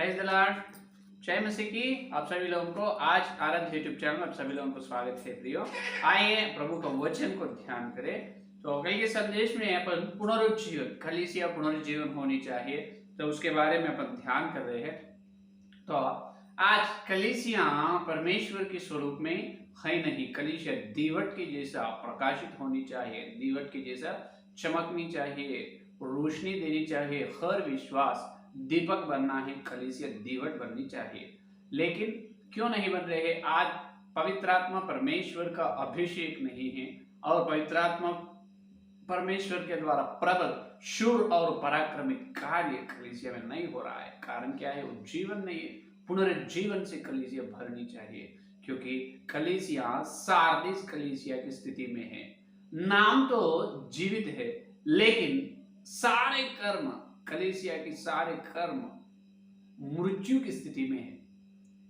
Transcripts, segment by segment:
Praise the Lord. जय मसीह की आप सभी लोगों को आज आराध्य यूट्यूब चैनल में आप सभी लोगों को स्वागत है प्रियो। आइए प्रभु का वचन को ध्यान करें। तो कल के संदेश में अपन पुनरुज्जीवन, कलीसिया पुनरुज्जीवन होनी चाहिए, तो उसके बारे में अपन ध्यान कर रहे हैं। तो आज कलीसिया परमेश्वर के स्वरूप में है नहीं, कलीसिया दीवट के जैसा प्रकाशित होनी चाहिए, दीवट के जैसा चमकनी चाहिए, रोशनी देनी चाहिए। हर विश्वास दीपक बनना है, कलीसिया दीवट बननी चाहिए। लेकिन क्यों नहीं बन रहे? आज पवित्र आत्मा परमेश्वर का अभिषेक नहीं है और पवित्र आत्मा परमेश्वर के द्वारा प्रबल, शूर और पराक्रमी कार्य कलीसिया में नहीं हो रहा है। कारण क्या है? वो जीवन नहीं है। पुनरुज्जीवन से कलीसिया भरनी चाहिए, क्योंकि कलीसिया सार्दिस कलीसिया की स्थिति में है। नाम तो जीवित है, लेकिन सारे कर्म, कलीसिया के सारे कर्म मृत्यु की स्थिति में है।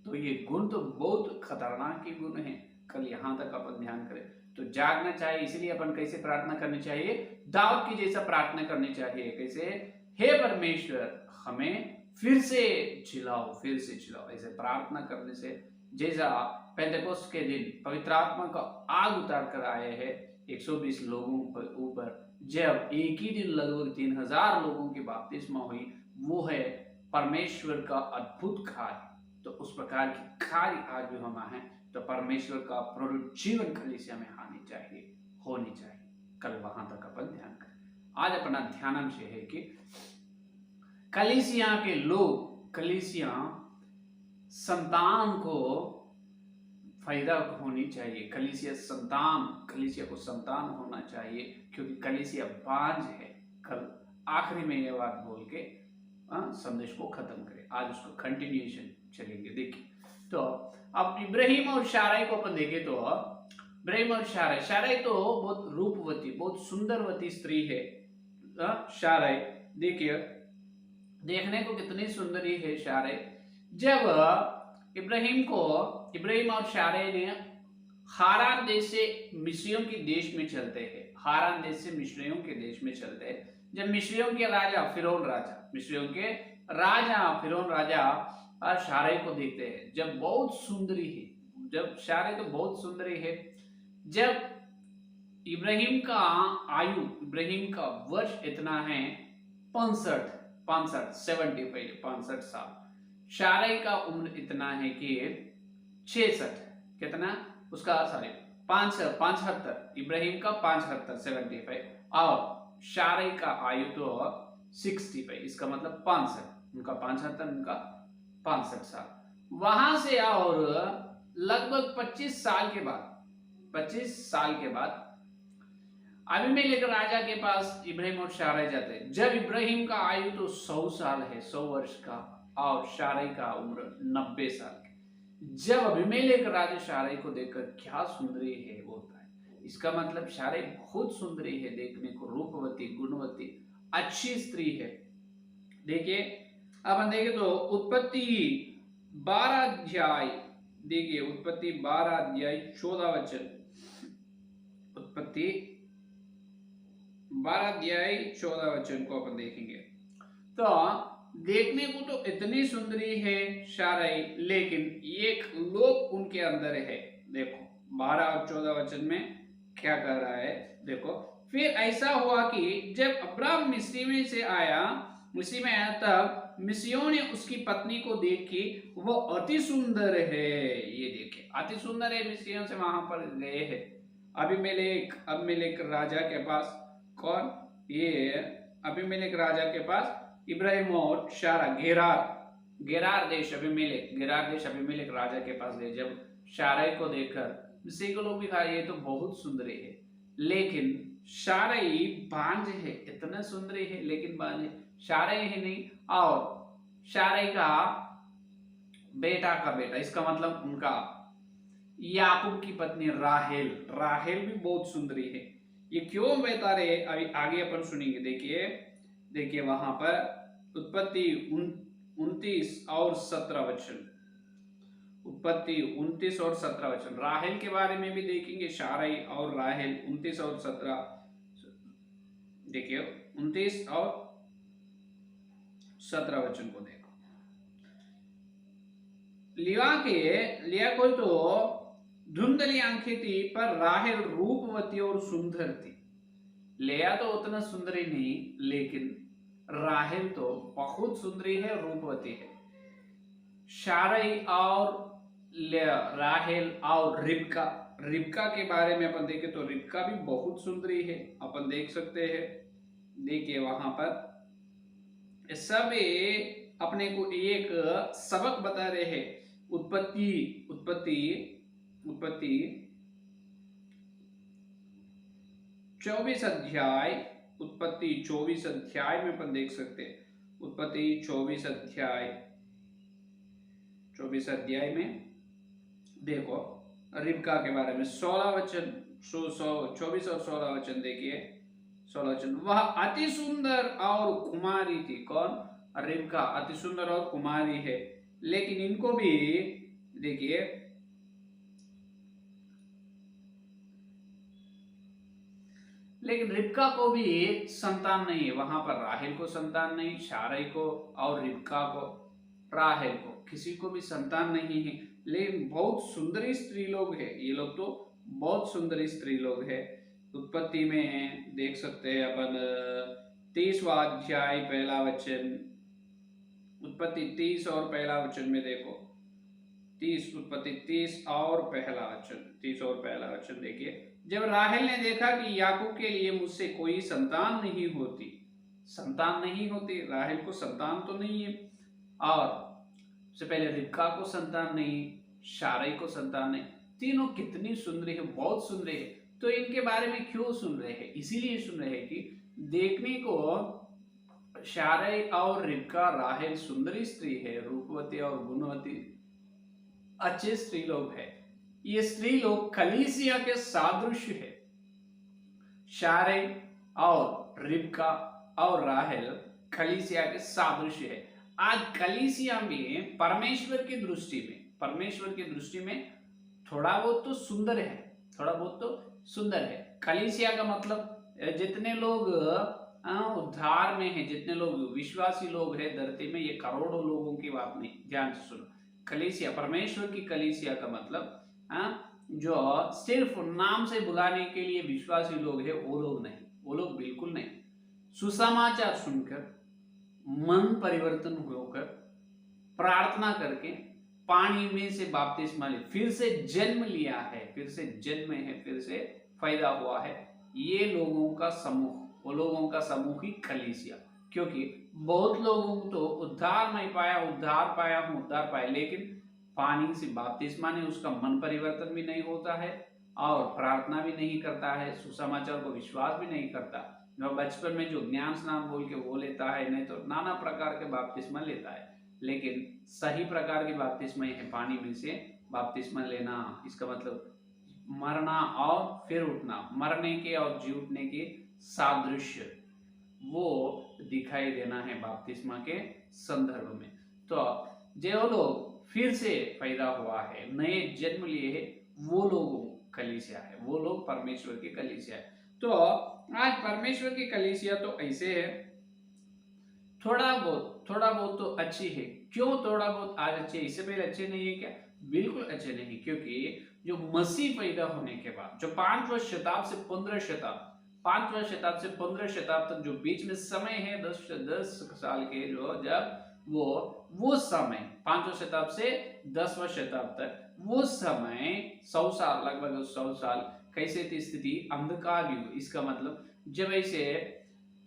तो ये गुण तो बहुत खतरनाक के गुण है। कल यहां तक अपन ध्यान करें तो जागना चाहिए। इसलिए अपन कैसे प्रार्थना करनी चाहिए? दाऊद की जैसा प्रार्थना करनी चाहिए। कैसे? हे परमेश्वर, हमें फिर से चिल्लाओ, फिर से चिल्लाओ। ऐसे प्रार्थना करने से, जैसा पेंटेकोस्ट के दिन पवित्र आत्मा का आग उतार कर आए हैं 120 लोगों पर ऊपर, जब एक ही दिन लगभग 3000 लोगों की बपतिस्मा हुई, वो है परमेश्वर का अद्भुत कार्य। तो उस प्रकार की कार्य आज भी होना है, तो परमेश्वर का पुनरुज्जीवन कलीसिया में आनी चाहिए, होनी चाहिए। कल वहां तक अपन ध्यान करें। आज अपना ध्यानांश है कि कलीसिया के लोग, कलीसिया संतान को फायदा होनी चाहिए। कलीसिया संतान, कलीसिया को संतान होना चाहिए, क्योंकि कलीसिया बांझ है। कल आखिरी में यह बात बोल के संदेश को खत्म करें। आज उसको कंटिन्यूएशन चलेंगे। देखिए, तो अब इब्राहिम और शाराई को अपन देखें तो इब्राहिम और शाराई, शाराई तो बहुत रूपवती, बहुत सुंदरवती स्त्री है। शाराई देखिए, देखने को कितनी सुंदरी है शाराई। जब इब्राहिम और शाराई ने हारान देश से मिस्रियों के देश में चलते हैं, हारान देश से मिस्रियों के देश में चलते हैं। जब मिस्रियों के राजा फिरौन राजा और शाराई को देखते हैं, जब बहुत सुंदरी है, जब शाराई तो बहुत सुंदरी है। जब इब्राहिम का वर्ष इतना है 65 साल, शाराई का उम्र इतना है कि 66, कितना उसका, सॉरी 75, इब्राहिम का 75 और शाराई का आयु तो 65, इसका मतलब 65, उनका 75, उनका 65 साल। वहां से और लगभग 25 साल के बाद अबीमेलेक राजा के पास इब्राहिम और शाराई जाते हैं। जब इब्राहिम का आयु तो 100 साल है, 100 वर्ष का, और शाराई का उम्र 90 साल की। जब अबीमेलेक राजा शाराई को देखकर क्या सुंदरी है बोलता है, इसका मतलब शाराई बहुत सुंदरी है, देखने को रूपवती, गुणवती, अच्छी स्त्री है। देखिए, अब देखें तो उत्पत्ति 12 अध्याय, देखिए उत्पत्ति 12 अध्याय 14 वचन, उत्पत्ति 12 अध्याय 14 वचन को अपन देखेंगे। तो देखने को तो इतनी सुंदरी है शाराई, लेकिन एक लोभ उनके अंदर है। देखो 12 और 14 वचन में क्या कह रहा है, देखो। फिर ऐसा हुआ कि जब अब्राम मिस्र में आया, तब मिस्रियों ने उसकी पत्नी को देखी, वो अति सुंदर है। ये देखिए, अति सुंदर है, मिस्रियों से वहां पर गए हैं अबीमेलेक राजा के पास। कौन? ये अबीमेलेक राजा के पास इब्राहिम और शारा, गेरार देश अबीमेलेक राजा के पास गए। जब शाराई को देखकर मिस्री को लोग भी कहा, ये तो बहुत सुंदरी है, लेकिन शाराई बांझ है। इतना सुंदरी है लेकिन बांझ है, शाराई ही नहीं। और शाराई का बेटा, इसका मतलब उनका याकूब की पत्नी राहेल भी बहुत सुंदरी है। ये क्यों बता रहे, अभी आगे अपन सुनेंगे। देखिए वहां पर उत्पत्ति 29 और 17 वचन, उत्पत्ति 29 और 17 वचन, राहेल के बारे में भी देखेंगे। शाराई और राहेल 29 और 17, देखिए 29 और 17 वचन को देखो। लिया को तो धुंधली आंखें थी पर राहेल रूपवती और सुंदर थी। लिया तो उतना सुंदरी नहीं, लेकिन राहेल तो बहुत सुंदरी है, रूपवती है। शारई और राहेल और रिबका, रिबका के बारे में अपन देखें तो रिबका भी बहुत सुंदरी है, अपन देख सकते हैं। देखिए वहां पर सब अपने को एक सबक बता रहे हैं। उत्पत्ति उत्पत्ति उत्पत्ति 24 अध्याय, उत्पत्ति 24 अध्याय में अपन देख सकते हैं। उत्पत्ति 24 अध्याय में देखो रिबका के बारे में 16 वचन, 24 और 16 वचन देखिए। 16 वचन, वह अति सुंदर और कुमारी थी। कौन? रिबका अति सुंदर और कुमारी है, लेकिन इनको भी देखिए लेकिन रिबका को भी संतान नहीं है। वहां पर राहेल को संतान नहीं, शारई को और रिबका को, राहेल को, किसी को भी संतान नहीं है। लेकिन बहुत सुंदरी स्त्री लोग है, ये लोग तो बहुत सुंदरी स्त्री लोग है। उत्पत्ति में देख सकते हैं अपन 30वां अध्याय पहला वचन, उत्पत्ति 30 और पहला वचन में देखो। 30 उत्पत्ति 30 और पहला वचन, 30 और पहला वचन देखिए। जब राहेल ने देखा कि याकूब के लिए मुझसे कोई संतान नहीं होती, राहेल को संतान तो नहीं है, और उससे पहले रिबका को संतान नहीं, शारई को संतान नहीं, तीनों कितनी सुंदरी है, बहुत सुंदरी है। तो इनके बारे में क्यों सुन रहे हैं? इसीलिए सुन रहे हैं कि देखने को शारई और रिबका, राहेल सुंदरी स्त्री है, रूपवती और गुणवती अच्छे स्त्री लोग है। ये स्त्री लोग कलीसिया के सादृश्य है। शारई और रिबका और राहेल कलीसिया के सादृश्य है। आज कलीसिया में परमेश्वर की दृष्टि में थोड़ा बहुत तो सुंदर है, कलीसिया का मतलब जितने लोग उद्धार में है, जितने लोग विश्वासी लोग हैं धरती में, ये करोड़ों लोगों की बात नहीं, ध्यान से सुनो। कलीसिया, परमेश्वर की कलीसिया का मतलब जो सिर्फ नाम से बुलाने के लिए विश्वासी लोग हैं, वो लोग बिल्कुल नहीं। सुसमाचार सुनकर मन परिवर्तन होकर प्रार्थना करके पानी में से बपतिस्मा ले, फिर से जन्म लिया है, फिर से फायदा हुआ है, ये लोगों का समूह, वो लोगों का समूह ही कलीसिया। क्योंकि बहुत लोगों को तो उद्धार नहीं पाया, उद्धार पाया, लेकिन पानी से बपतिस्मा ने उसका मन परिवर्तन भी नहीं होता है और प्रार्थना भी नहीं करता है, सुसमाचार को विश्वास भी नहीं करता। जो बचपन में जो ज्ञान स्नान बोल के वो लेता है, नहीं तो नाना प्रकार के बपतिस्मा लेता है, लेकिन सही प्रकार की बपतिस्मा है पानी में से बपतिस्मा लेना। इसका मतलब मरना और फिर उठना, मरने के और जी उठने के सादृश्य वो दिखाई देना है बपतिस्मा के संदर्भ में। तो जो लोग फिर से पैदा हुआ है, नए जन्म लिए है, वो लोग कलीसिया है, वो लोग परमेश्वर की कलीसिया है। तो आज परमेश्वर की कलीसिया तो ऐसे है, थोड़ा बहुत तो अच्छी है। क्यों थोड़ा बहुत आज अच्छे, इससे पहले अच्छे नहीं है क्या? बिल्कुल अच्छे नहीं, क्योंकि जो मसीह पैदा होने के बाद जो 5वीं शताब्दी से 15 शताब्दी, 5वीं शताब्दी से 15 शताब्दी तक जो बीच में समय है 10 साल के, जो जब वो समय 5वीं शताब्दी से 10वीं शताब्दी तक, वो समय 100 साल, लगभग 100 साल कैसे थी स्थिति? अंधकार युग। इसका मतलब जब ऐसे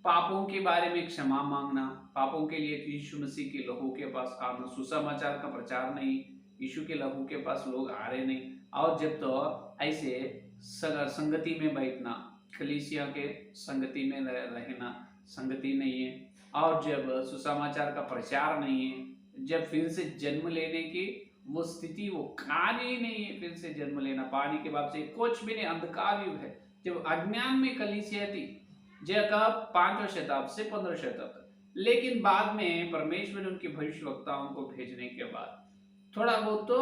पापों के बारे में क्षमा मांगना, पापों के लिए यीशु मसीह के लहू के पास आना, सुसमाचार का प्रचार नहीं, यीशु के लहू के पास लोग आ रहे नहीं, और जब तो ऐसे संगति में बैठना, कलीसिया के संगति में रहना, संगति नहीं है, और जब सुसमाचार का प्रचार नहीं है, जब फिर से जन्म लेने की वो स्थिति, वो कार्य ही नहीं है, फिर से जन्म लेना पानी के बाद से, कुछ भी नहीं, अंधकार युग है। जब अज्ञान में कलीसिया थी, जब 5वीं शताब्दी से 15 शताब्दी, लेकिन बाद में परमेश्वर ने उनके भविष्यवक्ताओं को भेजने के बाद थोड़ा बहुत तो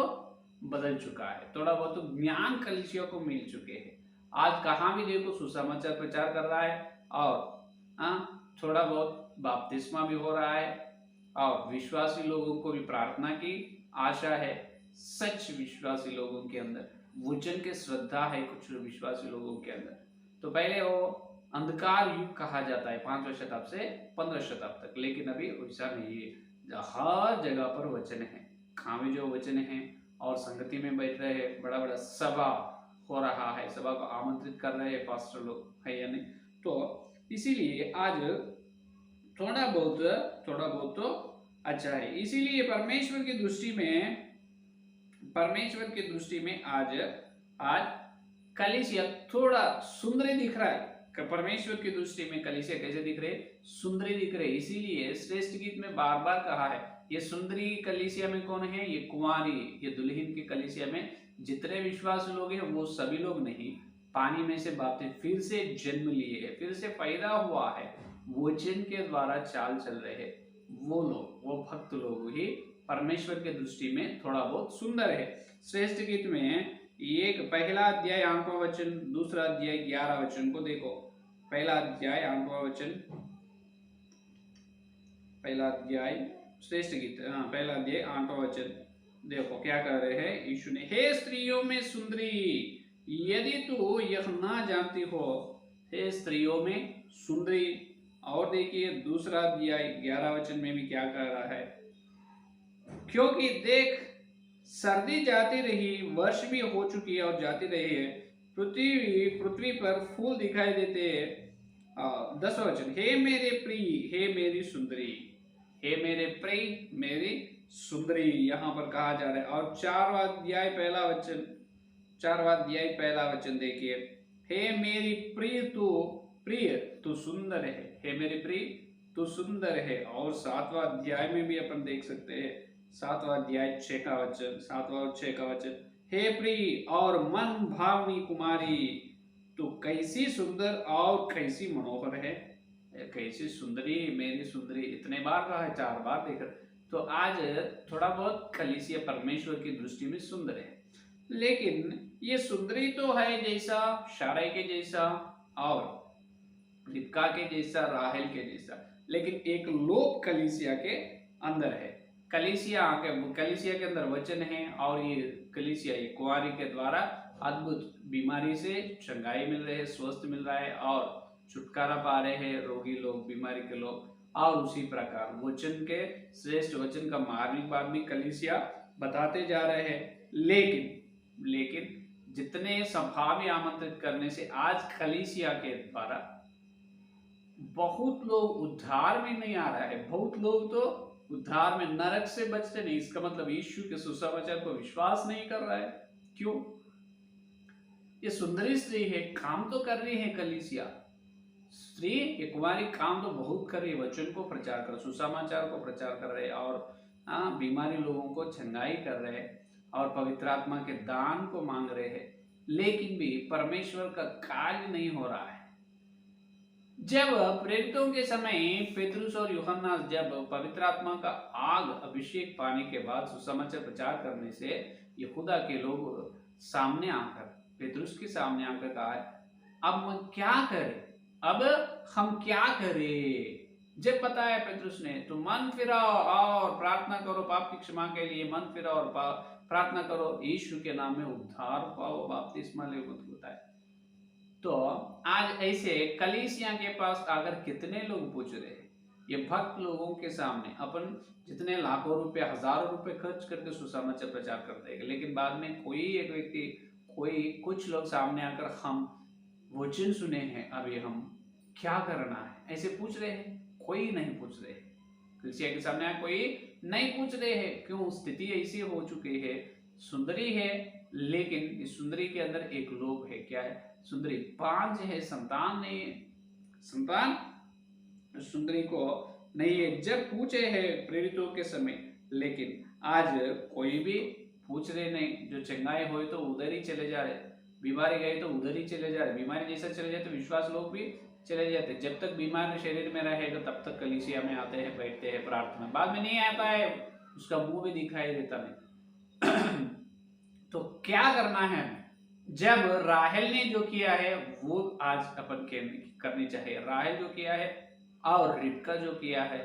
बदल चुका है, थोड़ा बहुत तो ज्ञान कलीसिया को मिल चुके हैं। आज कहाँ भी देखो सुसमाचार प्रचार कर रहा है, और थोड़ा बहुत बपतिस्मा भी हो रहा है, और विश्वासी लोगों को भी प्रार्थना की आशा है, सच विश्वासी लोगों के अंदर, वचन के श्रद्धा है कुछ विश्वासी लोगों के अंदर। तो पहले वो अंधकार युग कहा जाता है 5वीं शताब्दी से 15वीं शताब्दी तक, लेकिन अभी वैसा नहीं है। हर जगह पर वचन है, खामे जो वचन है, और संगति में बैठ रहे हैं, बड़ा बड़ा सभा हो रहा है, सभा को आमंत्रित कर रहे हैं पास्टर लोग, है या नहीं। तो इसीलिए आज थोड़ा बहुत तो अच्छा है। इसीलिए परमेश्वर की दृष्टि में आज कलीसिया थोड़ा सुंदर दिख रहा है। परमेश्वर की दृष्टि में कलीसिया कैसे दिख रहे? सुंदरी दिख रहे। इसीलिए श्रेष्ठ गीत में बार बार कहा है, ये सुंदरी कलीसिया में कौन है? ये कुंवारी, ये दुल्हन की कलीसिया में जितने विश्वास लोग हैं वो सभी लोग नहीं, पानी में से बातें फिर से जन्म लिए है, फिर से पैदा हुआ है, वचन के द्वारा चाल चल रहे हैं, वो लोग, वो भक्त लोग ही परमेश्वर के दृष्टि में थोड़ा बहुत सुंदर है। श्रेष्ठ गीत में एक पहला अध्याय 8वां वचन, दूसरा अध्याय 11 वचन को देखो। पहला अध्याय 8वां वचन, पहला अध्याय श्रेष्ठ गीत, पहला अध्याय 8वां वचन देखो क्या कह रहे हैं यीशु ने। हे स्त्रियों में सुंदरी, यदि तू यह ना जानती हो, हे स्त्रियों में सुंदरी। और देखिए दूसरा अध्याय 11 वचन में भी क्या कह रहा है, क्योंकि देख सर्दी जाती रही, वर्ष भी हो चुकी है और जाती रही है, पृथ्वी पर फूल दिखाई देते हैं। 10वां वचन, हे मेरे प्रिय, हे मेरी सुंदरी, हे मेरे प्रिय, मेरी सुंदरी, यहाँ पर कहा जा रहा है। और 4वां अध्याय पहला वचन देखिए, हे मेरी प्रिय तू सुंदर है, हे मेरी प्रिय तू सुंदर है। और 7वां अध्याय में भी अपन देख सकते हैं, 7वां अध्याय 6 और 6 का वचन, हे प्रिय और मन भावनी कुमारी, तू कैसी सुंदर और कैसी मनोहर है। कैसी सुंदरी, मेरी सुंदरी, इतने बार कहा है, 4 बार देखा। तो आज थोड़ा बहुत कलीसिया परमेश्वर की दृष्टि में सुंदर है, लेकिन ये सुंदरी तो है जैसा शारै के जैसा और रिबका के जैसा, राहेल के जैसा, लेकिन एक लोक कलीसिया के अंदर है। कलीसिया के अंदर वचन है, और ये कलीसिया ये कुंवारी के द्वारा अद्भुत बीमारी से चंगाई मिल रहे है, स्वस्थ मिल रहा है और छुटकारा पा रहे हैं रोगी लोग, बीमारी के लोग। और उसी प्रकार वचन के श्रेष्ठ वचन का मार्मिक कलीसिया बताते जा रहे हैं। लेकिन जितने सभा में आमंत्रित करने से आज कलीसिया के द्वारा बहुत लोग उद्धार में नहीं आ रहा है, बहुत लोग तो उद्धार में नरक से बचते नहीं। इसका मतलब यीशु के सुसमाचार को विश्वास नहीं कर रहा है। क्यों? ये सुंदरी स्त्री है, काम तो कर रही है कलीसिया स्त्री, ये कुमारी काम तो बहुत कर रही है, वचन को प्रचार कर, सुसमाचार को प्रचार कर रहे हैं, और बीमारी लोगों को चंगाई कर रहे हैं, और पवित्र आत्मा के दान को मांग रहे हैं, लेकिन भी परमेश्वर का कार्य नहीं हो रहा है। जब प्रेरितों के समय पेतरुस और यूहन्ना जब पवित्र आत्मा का आग अभिषेक पाने के बाद सुसमाचार प्रचार करने से यहूदा के लोग सामने आकर, पेतरुस के सामने आकर कहा, अब हम क्या करें? जब बताया पेतरुस ने, तो मन फिराओ और प्रार्थना करो पाप की क्षमा के लिए, मन फिराओ और प्रार्थना करो, यीशु के नाम में उद्धार पाओ, बपतिस्मा लो, बताया। तो आज ऐसे कलीसिया के पास अगर कितने लोग पूछ रहे हैं, ये भक्त लोगों के सामने अपन जितने लाखों रुपए, हजारों रुपए खर्च करके सुसमाचार प्रचार करते हैं, लेकिन बाद में कुछ लोग सामने आकर, हम वचन सुने हैं, अभी हम क्या करना है, ऐसे पूछ रहे हैं? कोई नहीं पूछ रहे। कलीसिया के सामने कोई नहीं पूछ रहे हैं। क्यों? स्थिति ऐसी हो चुकी है, सुंदरी है, लेकिन इस सुंदरी के अंदर एक लोभ है। क्या है? सुंदरी 5 है, संतान नहीं है, संतान सुंदरी को नहीं है। जब पूछे हैं प्रेरितों के समय, लेकिन आज कोई भी पूछ रहे नहीं। जो चंगाई हो तो उधर ही चले जा रहे, बीमारी गए तो उधर ही चले जा रहे, बीमारी जैसा चले जाए तो विश्वास लोग भी चले जाते। जब तक बीमार शरीर में रहेगा तब तक कलीसिया में आते हैं, बैठते हैं प्रार्थना, बाद में नहीं आता है, उसका मुंह भी दिखाई देता नहीं। तो क्या करना है? जब राहेल ने जो किया है वो आज अपन के करनी चाहिए। राहेल जो किया है और रिबका जो किया है,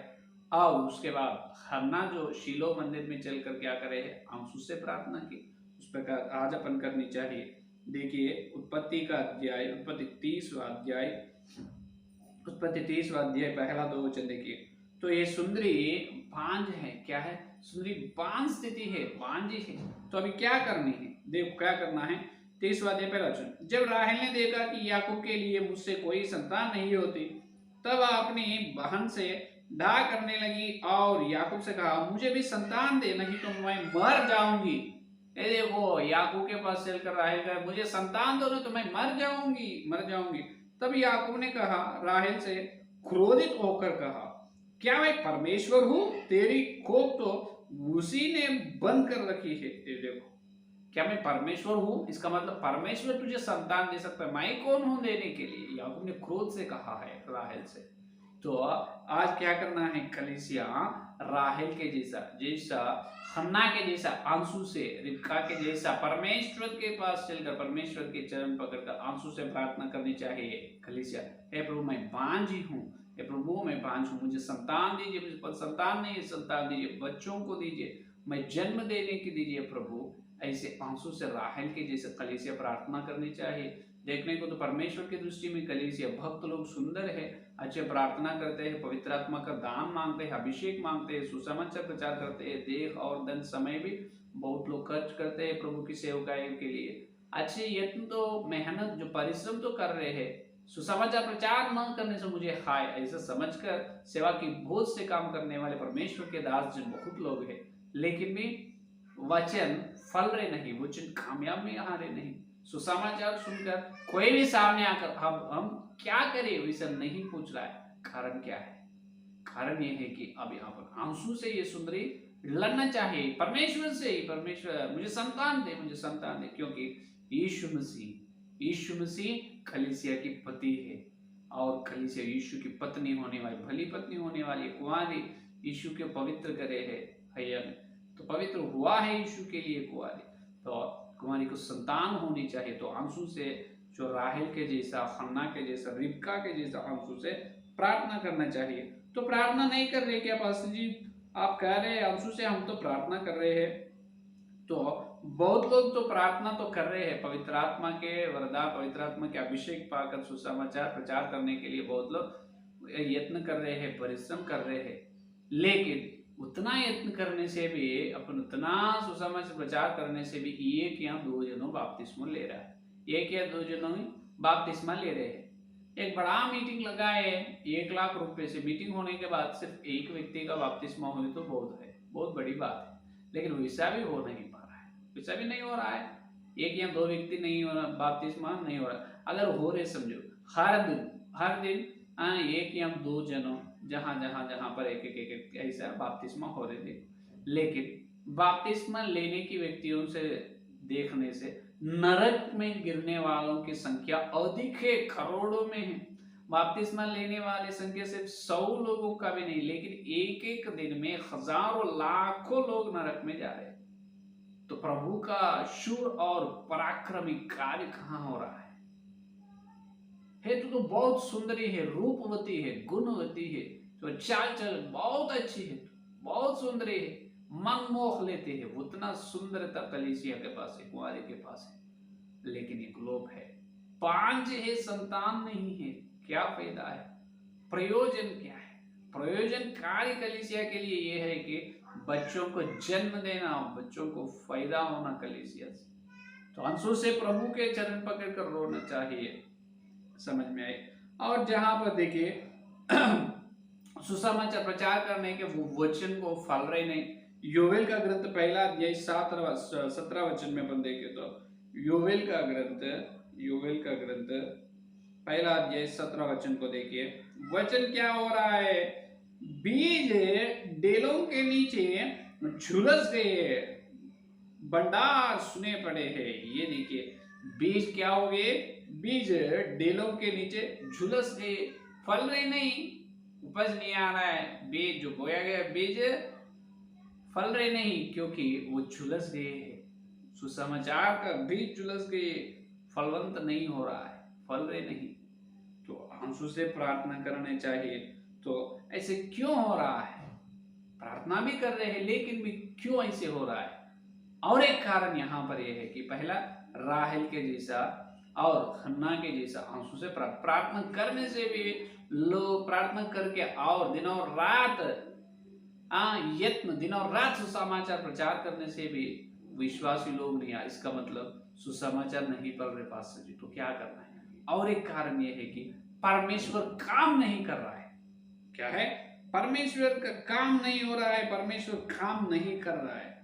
और उसके बाद हन्ना जो शीलो मंदिर में चलकर क्या करे है, आंसू से प्रार्थना की। उस प्रकार आज अपन करनी चाहिए। देखिए उत्पत्ति का अध्याय, उत्पत्ति 30वां अध्याय, उत्पत्ति 30वां अध्याय पहला 2 वचन देखिए। तो ये सुंदरी बांझ है, क्या है, सुंदरी बांझ स्थिति है, बांझी है। तो अभी क्या करनी है, देखो क्या करना है। 30वां अध्याय पहला वचन, जब राहेल ने देखा कि याकूब के लिए मुझसे कोई संतान नहीं होती, तब वह अपनी बहन से डा करने लगी और याकूब से कहा, मुझे भी संतान दे, नहीं तो मैं मर जाऊंगी। ये देखो याकूब के पास चलकर राहेल कहा, मुझे संतान दो, नहीं तो मैं मर जाऊंगी, मर जाऊंगी। तब याकूब ने कहा, राहेल से क्रोधित होकर कहा, क्या मैं परमेश्वर हूं? तेरी कोख तो उसी ने बंद कर रखी है। ये देखो, क्या मैं परमेश्वर हूं? इसका मतलब परमेश्वर तुझे संतान दे सकता है, मैं कौन हूं देने के लिए? याकूब ने क्रोध से कहा है राहेल से। तो आज क्या करना है, कलीसिया राहेल के जैसा, जैसा हन्ना के जैसा आंसू से, रिबका के जैसा परमेश्वर के पास चलकर, परमेश्वर के चरण पकड़कर आंसू से प्रार्थना करनी चाहिए। कलीसिया, हे प्रभु मैं बांझी हूँ, हे प्रभु मैं बांझ हूँ, मुझे संतान दीजिए, मुझे पर संतान नहीं है, संतान दीजिए, बच्चों को दीजिए, मैं जन्म देने की दीजिए प्रभु। ऐसे आंसू से राहेल के जैसे कलीसिया प्रार्थना करनी चाहिए। देखने को तो परमेश्वर की दृष्टि में कलीसिया भक्त लोग सुंदर है, अच्छे प्रार्थना करते हैं, पवित्र आत्मा का दान मांगते हैं, अभिषेक मांगते हैं, सुसमाचार प्रचार करते हैं, देह और धन समय भी बहुत लोग खर्च करते हैं प्रभु की सेवकाई के लिए। अच्छे यत्न तो, मेहनत जो परिश्रम तो कर रहे हैं, सुसमाचार प्रचार न करने से मुझे हाय ऐसा समझकर सेवा की बहुत से काम करने वाले परमेश्वर के दास जन बहुत लोग हैं, लेकिन भी वचन फल रहे नहीं, वचन कामयाब में आ रहे नहीं। सुसमाचार सुनकर कोई भी सामने आकर हम क्या करें वैसा नहीं पूछ रहा है। कारण क्या है? कारण यह है कि अब यहाँ पर आंसू से ये सुंदरी लड़ना चाहिए परमेश्वर से ही, परमेश्वर मुझे संतान दे, मुझे संतान दे, क्योंकि यीशु मसीह कलीसिया की पति है, और कलीसिया यीशु की पत्नी होने वाली, भली पत्नी होने वाली, कुंवारी यीशु के पवित्र करे है भैया में, तो पवित्र हुआ है यीशु के लिए कुंवारी, तो कुंवारी को संतान होनी चाहिए। तो आंसू से जो राहेल के जैसा, हन्ना के जैसा, रिबका के जैसा आंसू से प्रार्थना करना चाहिए। तो प्रार्थना नहीं कर रहे क्या पास्टर जी, आप कह रहे हैं आंसू से, हम तो प्रार्थना कर रहे हैं। तो बहुत लोग तो प्रार्थना तो कर रहे हैं, पवित्र आत्मा के वरदान, पवित्र आत्मा के अभिषेक पाकर सुसमाचार प्रचार करने के लिए बहुत लोग यत्न कर रहे हैं, परिश्रम कर रहे हैं, लेकिन उतना यत्न करने से भी, अपन उतना सुसमाचार प्रचार करने से भी एक या दो जनों बपतिस्मा ले रहा है, एक या दो जनों बपतिस्मा ले रहे हैं। एक बड़ा मीटिंग लगाए, 1 लाख रुपए से मीटिंग होने के बाद सिर्फ एक व्यक्ति का बपतिस्मा हुई तो बहुत है, बहुत बड़ी बात है, लेकिन वैसा भी हो नहीं पा रहा है, वैसा भी नहीं हो रहा है। 1 या 2 व्यक्ति नहीं हो रहा, बपतिस्मा नहीं हो रहा। अगर हो रहे समझो हर दिन 1 या 2 जनों, जहां जहां जहां पर एक ऐसा बपतिस्मा हो रहे थे, लेकिन बपतिस्मा लेने की व्यक्तियों से देखने से नरक में गिरने वालों की संख्या अधिक है, करोड़ों में है। बपतिस्मा लेने वाली संख्या सिर्फ 100 लोगों का भी नहीं, लेकिन एक एक दिन में हजारों लाखों लोग नरक में जा रहे हैं। तो प्रभु का शूर और पराक्रमी कार्य कहां हो रहा है? तू तो बहुत सुंदरी है, रूपवती है, गुणवती है, तो चाल चल बहुत अच्छी है, बहुत सुंदरी है, मन मोह लेते हैं। उतना सुंदरता कलीसिया के पास है, कुंवारी के पास है, लेकिन एक लोभ है, पांच है, संतान नहीं है। क्या फायदा है? प्रयोजन क्या है? प्रयोजन कार्य कलीसिया के लिए यह है कि बच्चों को जन्म देना, बच्चों को फायदा होना कलीसिया से। तो आंसू से प्रभु के चरण पकड़कर रोना चाहिए, समझ में आए। और जहां पर देखिए सुसमाचार प्रचार करने के वो वचन को फल रहे नहीं। योवेल का ग्रंथ पहला अध्याय 17 वचन में अपन देखे तो योवेल का ग्रंथ पहला अध्याय 17 वचन को देखिए। वचन क्या हो रहा है? बीज डेलों के नीचे झुलस गए, भंडार सुने पड़े हैं। ये देखिए, बीज क्या हो गए? बीज डेलों के नीचे झुलस गए, फल रहे नहीं, उपज नहीं आ रहा है। बीज जो बोया गया बीज फल रहे नहीं, क्योंकि वो झुलस गए हैं। सुसमाचार का बीज झुलस गए, फलवंत नहीं हो रहा है, फल रहे नहीं। तो आंसू से प्रार्थना करने चाहिए। तो ऐसे क्यों हो रहा है? प्रार्थना भी कर रहे हैं, लेकिन भी क्यों ऐसे हो रहा है? और एक कारण यहाँ पर यह है कि पहला, राहेल के जैसा और हन्ना के जैसा आंसू से प्रार्थना करने से भी लोग प्रार्थना करके और दिन और रात यत्न, दिन और रात सुसमाचार प्रचार करने से भी विश्वासी लोग नहीं आए। इसका मतलब सुसमाचार नहीं पढ़ रहे पास्टर जी, तो क्या करना है? और एक कारण यह है कि परमेश्वर काम नहीं कर रहा है। क्या है? परमेश्वर का काम नहीं हो रहा है, परमेश्वर काम नहीं कर रहा है।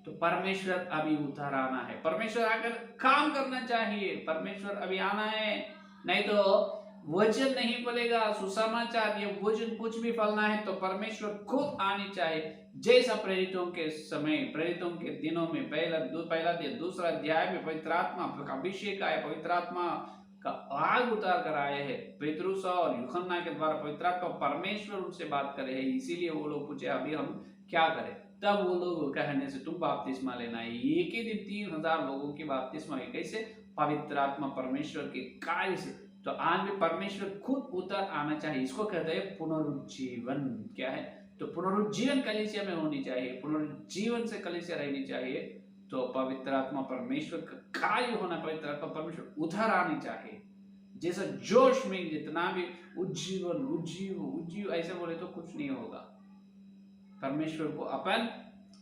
तो परमेश्वर अभी उतर आना है, परमेश्वर आकर काम करना चाहिए, परमेश्वर अभी आना है। नहीं तो वचन नहीं फलेगा, सुसमाचार ये वचन कुछ भी फलना है तो परमेश्वर खुद आनी चाहिए। जैसा प्रेरितों के समय, प्रेरितों के दिनों में पहला दिन, दूसरा अध्याय में पवित्र आत्मा का अभिषेक आया, पवित्र आत्मा का आग उतार कर आए हैं। पेतरुस और यूहन्ना के द्वारा पवित्र आत्मा परमेश्वर उनसे बात करे है, इसीलिए वो लोग पूछे अभी हम क्या करें? तब वो लोग कहने से तुम बपतिस्मा लेना है। एक ही दिन 3000 लोगों की बपतिस्मा हुई। कैसे? पवित्र आत्मा परमेश्वर के कार्य से। तो आज भी परमेश्वर खुद उतर आना चाहिए। इसको कहते हैं पुनरुज्जीवन। क्या है? तो पुनरुज्जीवन कलीसिया में होनी चाहिए, पुनरुज्जीवन से कलीसिया रहनी चाहिए। तो पवित्र आत्मा परमेश्वर का कार्य होना, पवित्र आत्मा परमेश्वर उधर आनी चाहिए। जैसा जोश में जितना भी उज्जीवन उज्जीव उज्जीव ऐसे बोले तो कुछ नहीं होगा। परमेश्वर को अपन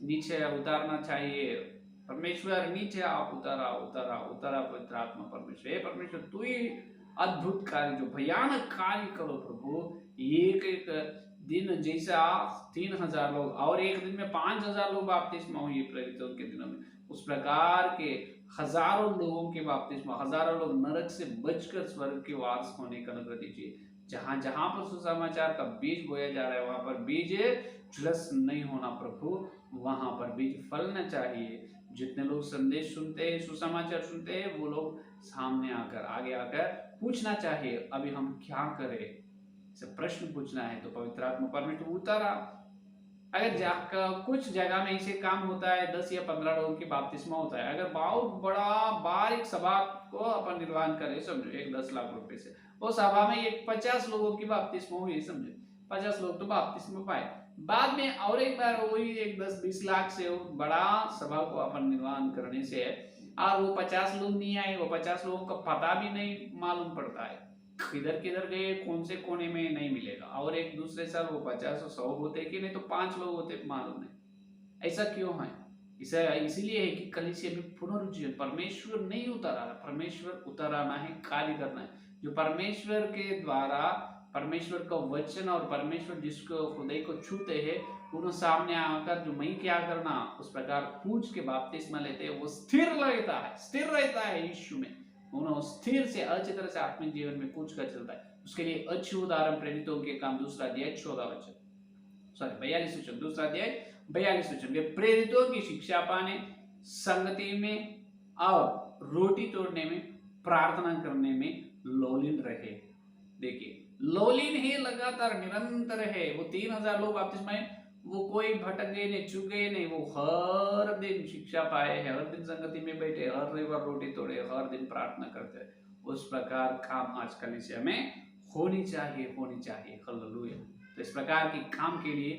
नीचे उतारना चाहिए। परमेश्वर नीचे आप उतारा उतारा उतारा पवित्र आत्मा परमेश्वर, हे परमेश्वर तू ही अद्भुत कार्य, जो भयानक कार्य करो प्रभु। एक एक दिन जैसा 3000 लोग और एक दिन में 5000 लोग बपतिस्मा हुए प्रेरितों के दिनों में, उस प्रकार के हजारों लोगों के बपतिस्मा, हजारों लोग नरक से बचकर स्वर्ग के वारस होने का अनुग्रह दीजिए। जहां जहां पर सुसमाचार का बीज बोया जा रहा है वहां पर बीज झुलस नहीं होना प्रभु, वहां पर बीज फलना चाहिए। जितने लोग संदेश सुनते हैं, सुसमाचार सुनते हैं, वो लोग सामने आकर, आगे आकर पूछना चाहिए अभी हम क्या करें। प्रश्न पूछना है तो पवित्र आत्मा परमेश्वर उतारा। अगर कुछ जगह में ऐसे काम होता है 10 या 15 लोगों की बपतिस्मा होता है, अगर बहुत बड़ा बारीक सभा को अपन निर्माण करे, समझो एक 10 लाख रुपए से, वो सभा में एक 50 लोगों की बपतिस्मा हुई, समझो 50 लोग तो बपतिस्मा पाए। बाद में और एक बार वही एक 10-20 लाख से बड़ा सभा को अपन निर्माण करने से और वो 50 लोग नहीं आए, वो 50 लोगों का पता भी नहीं मालूम पड़ता है, किधर किधर गए, कौन से कोने में नहीं मिलेगा। और एक दूसरे साल वो 50-100 होते कि नहीं तो 5 लोग होते, मालूम नहीं। ऐसा क्यों है? इसीलिए है कि कलीसिया में पुनरुज्जीवन, परमेश्वर नहीं उतारा, परमेश्वर उतर आना है, कार्य करना है। जो परमेश्वर के द्वारा, परमेश्वर का वचन और परमेश्वर जिसको हृदय को छूते हैं, उन्होंने सामने आकर जो मैं क्या करना उस प्रकार पूछ के बपतिस्मा लेते हैं, वो स्थिर रहता है, स्थिर रहता है यीशु में। उन्होंने स्थिर से अच्छी तरह से आत्मिक जीवन में पूछ कर चलता है। उसके लिए अच्छी उदाहरण प्रेरितों के काम, दूसरा अध्याय 14 वचन, सॉरी 42 वचन, दूसरा अध्याय 42 वचन। वे प्रेरितों की शिक्षा पाने, संगति में और रोटी तोड़ने में, प्रार्थना करने में लोलीन रहे। देखिए लोलीन है, लगातार निरंतर है। वो 3000 लोग बपतिस्मा में, वो कोई भटक गए नहीं, चूक गए नहीं, वो हर दिन शिक्षा पाए हैं, हर दिन संगति में बैठे, हर रविवार रोटी तोड़े, हर दिन प्रार्थना करते। उस प्रकार काम आज कलीसिया में होनी चाहिए, होनी चाहिए। हालेलुया। तो इस प्रकार के काम के लिए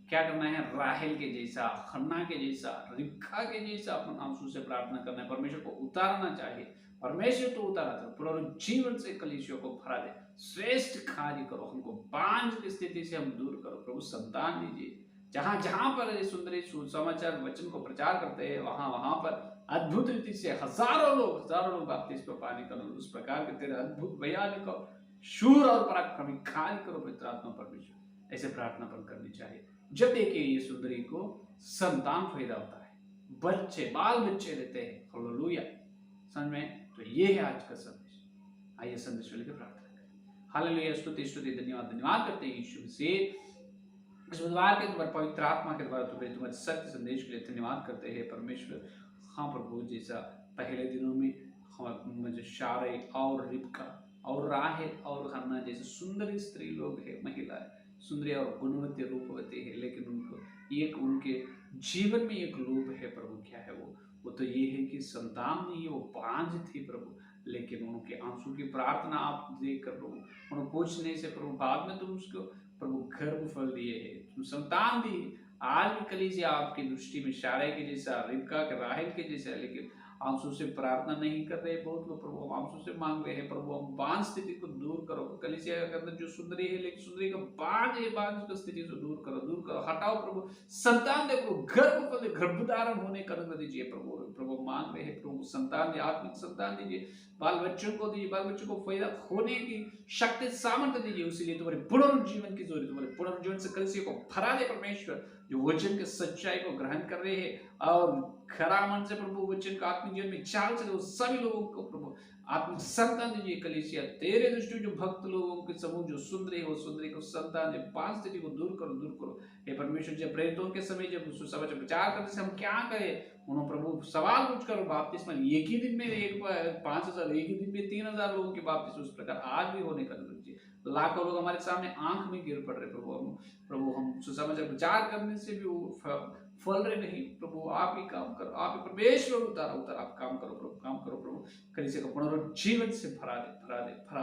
क्या करना है? राहेल के जैसा, हन्ना के जैसा, रिबका के जैसा अपन आंसू से प्रार्थना करना है। परमेश्वर को उतारना चाहिए। परमेश्वर तो उतारा था, पुनरुज्जीवन से कलीसियों को भरा दे। श्रेष्ठ कार्य करो, हमको बांझ की स्थिति से हम दूर करो प्रभु, संतान दीजिए। जहां जहां पर सुंदरी सुसमाचार वचन को प्रचार करते हैं, वहां वहां पर अद्भुत रीति से हजारों लोग बपतिस्मा पाने का उस प्रकार के तेरे अद्भुत भयानक शूर और पराक्रमी कार्य करो पवित्र आत्मा परमेश्वर। ऐसे प्रार्थना पर करनी चाहिए। जब देखिए ये सुंदरी को संतान पैदा होता है, बच्चे बाल बच्चे रहते हैं, हालेलुया, समझ में? तो ये है आज का संदेश। आइए संदेश लेकर प्रार्थना करें। हालेलुया, स्तुति स्तुति धन्यवाद धन्यवाद करते हैं यीशु से इस बुधवार के द्वारा पवित्र आत्मा के द्वारा तुम्हारे सत्य संदेश के लिए धन्यवाद करते हैं परमेश्वर। हाँ प्रभु, जैसा पहले दिनों में मुझे शारे और रिबका और राहेल और हन्ना जैसे सुंदर स्त्री लोग है, महिला सुंदरी और गुणवती रूपवती है, लेकिन उनको एक उनके जीवन में एक लोभ है प्रभु। क्या है वो तो ये है कि संतान नहीं है, वो बांझ थी प्रभु। लेकिन उनके आंसू की प्रार्थना आप देखकर प्रभु उन्हें पूछने से प्रभु बाद में तुम उसको प्रभु गर्भ फल दिए है, तुम संतान दी। आज भी कलीसिया आपकी दृष्टि में शारे के जैसा, रिबका के, राहेल के जैसा, लेकिन आंसू से प्रार्थना नहीं कर रहे बहुत लोग। प्रभु हम आंसू से मांग रहे हैं, प्रभु हम बांझ स्थिति को दूर करो। कलीसिया के अंदर जो सुंदरी है लेकिन सुंदरी का बांझ है, बांझ की स्थिति से दूर करो, हटाओ प्रभु। संतान दे प्रभु, गर्भ फल, गर्भधारण होने का अनुग्रह दीजिए प्रभु। प्रभु मांग रहे हैं प्रभु संतान दे, आत्मिक संतान दीजिए, बाल बच्चों को दीजिए, बाल बच्चों को पैदा होने की शक्ति सामर्थ्य दीजिए। उसीलिए तुम्हारे पुनर्जीवन की जरूरत, तुम्हारे पुनर्जीवन से कलीसिया को भरा दे परमेश्वर, जो वचन के सच्चाई को ग्रहण कर रहे हैं और खरा मन से प्रभु वचन का आत्मिक जीवन में चाल चले, वो सभी लोगों को प्रभु आत्मिक संतान दीजिए। कलीसिया तेरे दृष्टि जो भक्त लोगों के समूह जो सुन रहे हो, सुंदरी को संतान दे, पांच स्थिति को दूर करो हे परमेश्वर। जब प्रेरितों के समय जब सुसमाचार प्रचार करने से हम क्या करें, उन्होंने प्रभु सवाल पूछ कर बपतिस्मा एक ही दिन में 5,000, एक ही दिन में 3,000 लोगों के बपतिस्मा, उस प्रकार आज भी होने का दीजिए। लाखों लोग हमारे सामने आंख में गिर पड़ रहे प्रभु हम सुसमाचार प्रचार करने से भी वो फल रहे नहीं प्रभु। आप ही काम करो, आप ही परमेश्वर उतार आप काम करो प्रभु। कलीसिया को पुनरुज्जीवन से भरा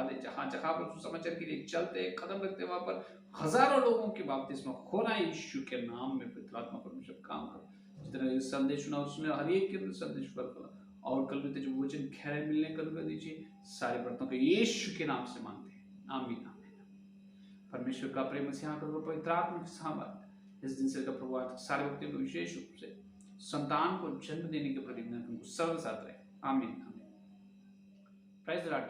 दे। जहां पर सुसमाचार के लिए चलते कदम रखते वहां पर हजारों लोगों के बपतिस्मा होना यीशु के नाम में पवित्र आत्मा परमेश्वर काम करो। जितना ये संदेश सुना उसमें हर एक के संदेश फल और कल में जो वचन खैर मिलने का अनुग्रह दीजिए। सारे प्रार्थना को यीशु के नाम से मांगते हैं, आमीन। परमेश्वर का प्रेम से यहाँ पर पवित्र आत्मा के सामर्थ्य इस दिन से प्रभु सारे व्यक्तियों को विशेष रूप से संतान को जन्म देने के प्रति तुमको सर्व साथ रहे, आमीन। Praise the Lord.